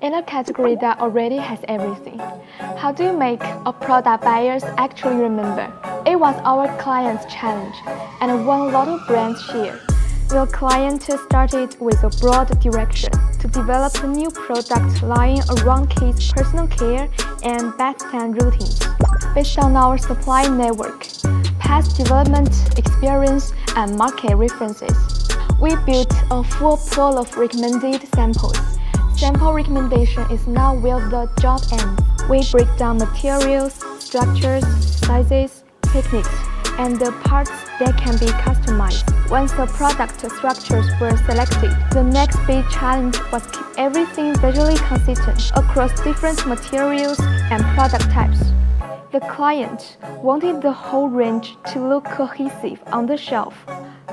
In a category that already has everything, how do you make a product buyers actually remember? It was our client's challenge, and one lot of brands shared. The client started with a broad direction to develop a new product line around kids' personal care and bedtime routines. Based on our supply network, past development experience, and market references, we built a full pool of recommended samples. Sample recommendation is now where the job ends. We break down materials, structures, sizes, techniques, and the parts that can be customized. Once the product structures were selected, the next big challenge was keep everything visually consistent across different materials and product types. The client wanted the whole range to look cohesive on the shelf,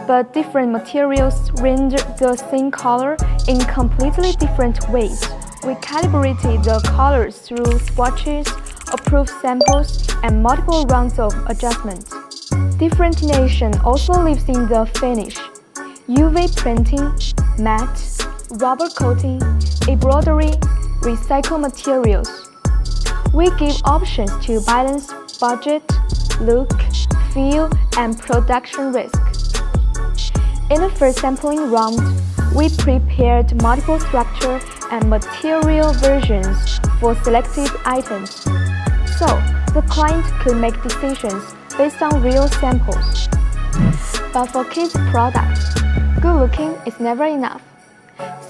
but different materials rendered the same color in completely different ways. We calibrated the colors through swatches, approved samples, and multiple rounds of adjustments. Differentiation also lives in the finish. UV printing, matte, rubber coating, embroidery, recycled materials. We give options to balance budget, look, feel, and production risk. In the first sampling round, we prepared multiple structure and material versions for selected items, so the client could make decisions based on real samples. But for kids' products, good looking is never enough.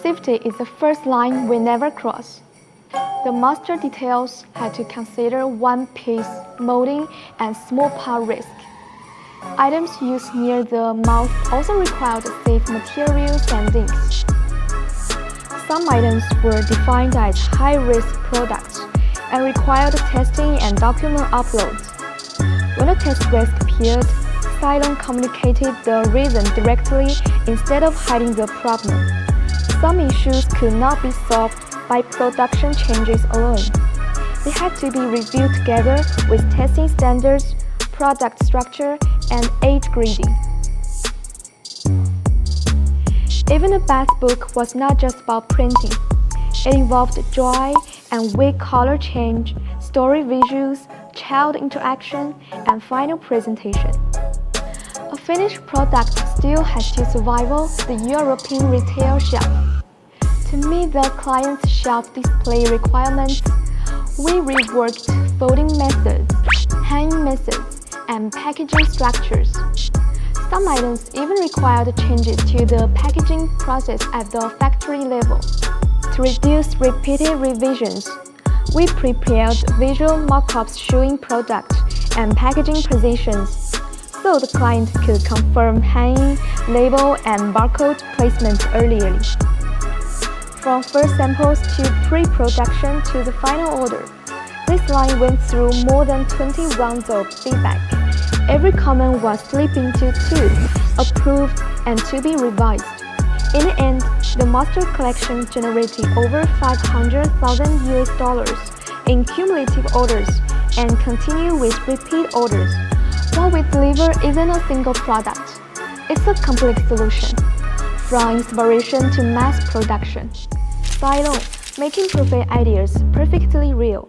Safety is the first line we never cross. The master details had to consider one-piece molding and small part risk. Items used near the mouth also required safe materials and inks. Some items were defined as high-risk products and required testing and document uploads. When a test risk appeared, Syloon communicated the reason directly instead of hiding the problem. Some issues could not be solved by production changes alone. They had to be reviewed together with testing standards, product structure, and age grading. Even the best book was not just about printing. It involved dry and wet color change, story visuals, child interaction, and final presentation. A finished product still has to survive the European retail shelf. To meet the client's shelf display requirements, we reworked folding methods, hanging methods, and packaging structures. Some items even required changes to the packaging process at the factory level. To reduce repeated revisions, we prepared visual mock-ups showing product and packaging positions, so the client could confirm hanging, label, and barcode placement earlier. From first samples to pre-production to the final order, this line went through more than 20 rounds of feedback. Every comment was split into two, approved and to be revised. In the end, the master collection generated over $500,000 in cumulative orders and continue with repeat orders. What we deliver isn't a single product. It's a complete solution, from inspiration to mass production. Syloon, making perfect ideas perfectly real.